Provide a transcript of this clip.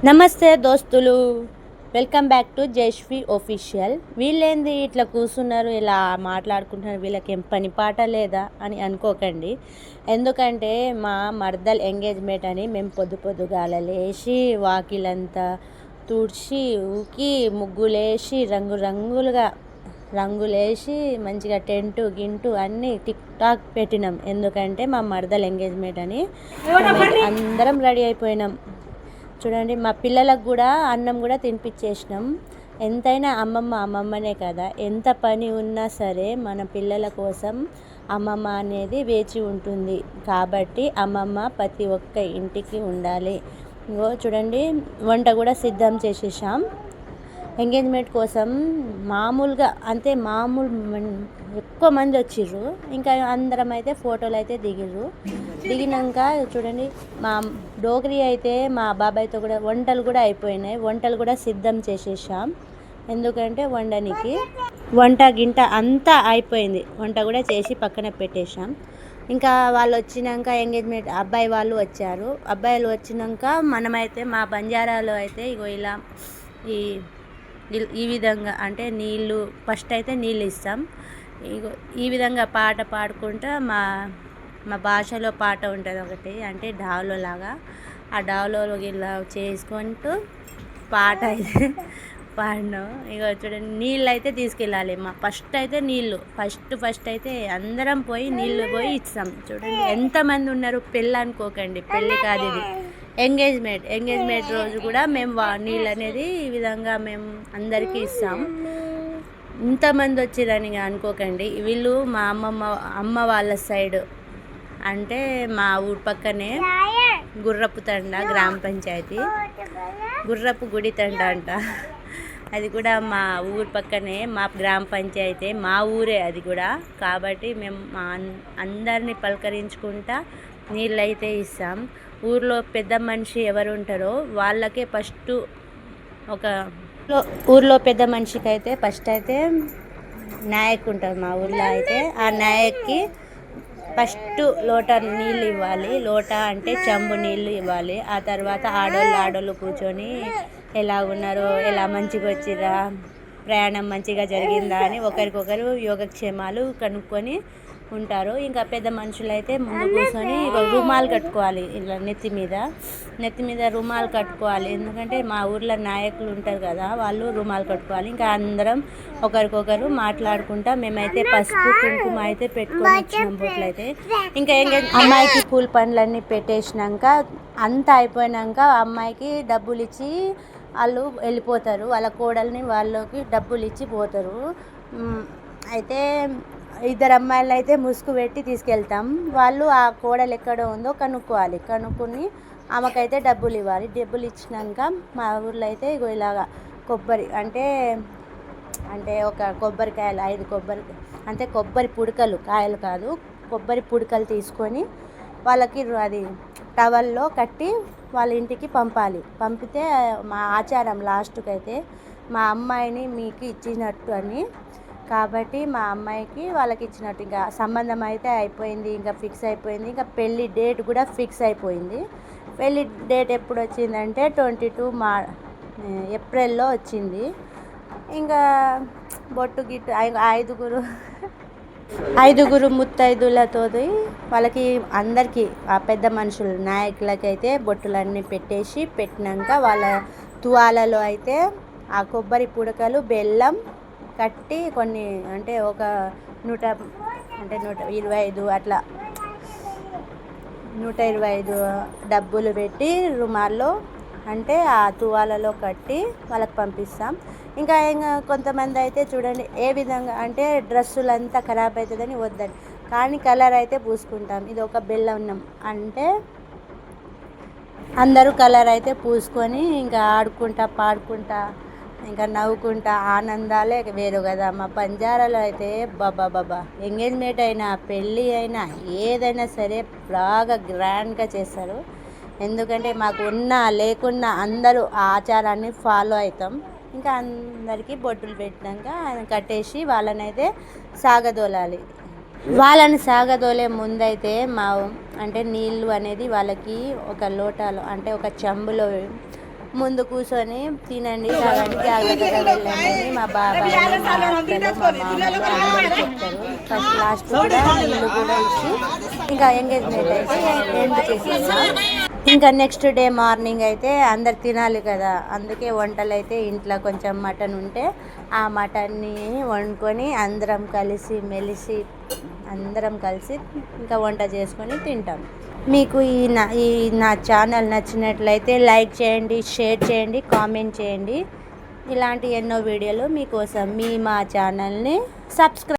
నమస్తే దోస్తులు, welcome back to Jayashree official. వీళ్ళేంది ఇట్లా కూర్చున్నారు, ఇలా మాట్లాడుకుంటున్నారు, వీళ్ళకి ఏం పని పాట లేదా అని అనుకోకండి. ఎందుకంటే మా మర్దల్ ఎంగేజ్మెంట్ అని మేము పొద్దుగాల లేచి వాకిలంతా తుడిచి ఊకి ముగ్గులేసి రంగులేసి మంచిగా టెంటు గింటు అన్నీ టిక్ టాక్ పెట్టినాం. ఎందుకంటే మా మర్దల్ ఎంగేజ్మెంట్ అని అందరం రెడీ అయిపోయినాం. చూడండి, మా పిల్లలకు కూడా అన్నం కూడా తినిపించేసినాం. ఎంతైనా అమ్మమ్మనే కదా, ఎంత పని ఉన్నా సరే మన పిల్లల కోసం అమ్మమ్మ అనేది వేచి ఉంటుంది. కాబట్టి అమ్మమ్మ ప్రతి ఒక్క ఇంటికి ఉండాలి. ఇంకో చూడండి, వంట కూడా సిద్ధం చేసేసాం. ఎంగేజ్మెంట్ కోసం మామూలుగా ఎక్కువ మంది వచ్చిర్రు. ఇంకా అందరం అయితే ఫోటోలు అయితే దిగినాక చూడండి, మా డోగ్రీ అయితే మా బాబాయ్తో కూడా వంటలు కూడా అయిపోయినాయి. వంటలు కూడా సిద్ధం చేసేసాం. ఎందుకంటే వంట గింట అంతా అయిపోయింది. వంట కూడా చేసి పక్కన పెట్టేశాం. ఇంకా వాళ్ళు వచ్చినాక ఎంగేజ్మెంట్ అబ్బాయి వాళ్ళు వచ్చారు. అబ్బాయిలు వచ్చినాక మనమైతే మా బంజారాలో అయితే ఇగో ఇలా ఈ విధంగా అంటే ఫస్ట్ అయితే నీళ్ళు ఇస్తాం. ఈ విధంగా పాట పాడుకుంటూ మా భాషలో పాట ఉంటుంది ఒకటి, అంటే డావులో లాగా. ఆ డావులో ఇలా చేసుకుంటూ పాట అయితే పాడినాం. ఇక చూడండి, నీళ్ళు అయితే తీసుకెళ్ళాలి. ఫస్ట్ అయితే అందరం పోయి నీళ్ళు పోయి ఇస్తాం. చూడండి ఎంతమంది ఉన్నారు, పెళ్ళి అనుకోకండి, పెళ్ళి కాదు ఇది, ఎంగేజ్మెంట్ రోజు కూడా మేము నీళ్ళు అనేది ఈ విధంగా మేము అందరికీ ఇస్తాం. ఇంతమంది వచ్చిరని అనుకోకండి. వీళ్ళు మా అమ్మ వాళ్ళ సైడ్, అంటే మా ఊరు పక్కనే గుర్రపు తండ గ్రామ పంచాయతీ, గుర్రపు గుడి తండ అంట. అది కూడా మా ఊరు పక్కనే, మా గ్రామ పంచాయతీ, మా ఊరే అది కూడా. కాబట్టి మేము అందరినీ పలకరించుకుంటా నీళ్ళు అయితే ఇస్తాం. ఊర్లో పెద్ద మనిషి ఎవరు ఉంటారో వాళ్ళకే ఫస్ట్ ఊర్లో పెద్ద మనిషికి అయితే ఫస్ట్ అయితే నాయక్ ఉంటారు మా ఊర్లో. అయితే ఆ నాయక్కి ఫస్ట్ లోట నీళ్ళు ఇవ్వాలి. లోట అంటే చెంబు నీళ్ళు ఇవ్వాలి. ఆ తర్వాత ఆడోళ్ళు కూర్చొని ఎలా ఉన్నారో, ఎలా మంచిగా వచ్చిరా, ప్రయాణం మంచిగా జరిగిందా అని ఒకరికొకరు యోగక్షేమాలు కనుక్కొని ఉంటారు. ఇంకా పెద్ద మనుషులు అయితే ముందు కూర్చొని రుమాలు కట్టుకోవాలి. ఇలా నెత్తి మీద రుమాలు కట్టుకోవాలి. ఎందుకంటే మా ఊర్లో నాయకులు ఉంటారు కదా, వాళ్ళు రుమాలు కట్టుకోవాలి. ఇంకా అందరం ఒకరికొకరు మాట్లాడుకుంటా మేమైతే పసుపు కుంకుమ అయితే పెట్టుకొని వచ్చినాం బొట్లు అయితే. ఇంకా అమ్మాయికి పూల పండ్లన్నీ పెట్టేసినాక అంతా అయిపోయినాక అమ్మాయికి డబ్బులు ఇచ్చి వాళ్ళు వెళ్ళిపోతారు. వాళ్ళ కోడల్ని వాళ్ళకి డబ్బులు ఇచ్చి పోతారు. అయితే ఇద్దరు అమ్మాయిలు అయితే ముసుగు పెట్టి తీసుకెళ్తాం. వాళ్ళు ఆ కోడలు ఎక్కడ ఉందో కనుక్కొని ఆమెకైతే డబ్బులు ఇవ్వాలి. డబ్బులు ఇచ్చినాక మా ఊర్లో అయితే ఇలాగా కొబ్బరి అంటే ఒక కొబ్బరికాయలు 5 కొబ్బరి పుడకలు, కాయలు కాదు, కొబ్బరి పుడకలు తీసుకొని వాళ్ళకి అది టవల్లో కట్టి వాళ్ళ ఇంటికి పంపితే మా ఆచారం లాస్ట్కి అయితే మా అమ్మాయిని మీకు ఇచ్చినట్టు అని. కాబట్టి మా అమ్మాయికి వాళ్ళకి ఇచ్చినట్టు. ఇంకా సంబంధం అయితే అయిపోయింది, ఇంకా ఫిక్స్ అయిపోయింది. ఇంకా పెళ్ళి డేట్ కూడా ఫిక్స్ అయిపోయింది. పెళ్ళి డేట్ ఎప్పుడు వచ్చిందంటే 22 ఏప్రిల్లో వచ్చింది. ఇంకా బొట్టు గిట్టు ఐదుగురు ముత్తైదులతో వాళ్ళకి అందరికీ ఆ పెద్ద మనుషులు నాయకులకైతే బొట్టులన్నీ పెట్టినాక వాళ్ళ తువాలలో అయితే ఆ కొబ్బరి పుడకలు బెల్లం కట్టి కొన్ని అంటే ఒక 125 అట్లా 125 డబ్బులు పెట్టి రుమాల్లో అంటే ఆ తువాలలో కట్టి వాళ్ళకి పంపిస్తాం. ఇంకా కొంతమంది అయితే చూడండి ఏ విధంగా అంటే డ్రెస్సులంతా ఖరాబ్ అవుతుందని వద్దని, కానీ కలర్ అయితే పూసుకుంటాం. ఇది ఒక బెల్లం అంటే అందరూ కలర్ అయితే పూసుకొని ఇంకా ఆడుకుంటా పాడుకుంటా ఇంకా నవ్వుకుంటా ఆనందాలే వేరు కదా. మా బంజారాలో అయితే బాబా ఎంగేజ్మెంట్ అయినా పెళ్ళి అయినా ఏదైనా సరే బాగా గ్రాండ్గా చేస్తారు. ఎందుకంటే మాకు ఉన్నా లేకున్నా అందరూ ఆ ఆచారాన్ని ఫాలో అవుతాం. ఇంకా అందరికీ బొట్టులు పెట్టినాక కట్టేసి వాళ్ళనైతే సాగదోలాలి. వాళ్ళని సాగదోలే ముందైతే అంటే నీళ్ళు అనేది వాళ్ళకి ఒక లోటాలో అంటే ఒక చెంబులో ముందు కూర్చొని తినండి తాగండి జాగ్రత్తగా వెళ్ళండి మా బాబాయ్ మా అత్తలు మా మామలు అందరూ చెప్తారు. ఫస్ట్ లాస్ట్ కూడా నీళ్ళు కూడా ఇచ్చి ఇంకా ఎంగేజ్మెంట్ అయితే ఎండ్ చేసేస్తాం. ఇంకా నెక్స్ట్ డే మార్నింగ్ అయితే అందరు తినాలి కదా, అందుకే వంటలు అయితే ఇంట్లో కొంచెం మటన్ ఉంటే ఆ మటన్ని వండుకొని అందరం కలిసి మెలిసి ఇంకా వంట చేసుకొని తింటాం. మీకు ఈ నా ఛానల్ నచ్చినట్లయితే లైక్ చేయండి, షేర్ చేయండి, కామెంట్ చేయండి. ఇలాంటి ఎన్నో వీడియోలు మీకోసం మా ఛానల్ని సబ్స్క్రైబ్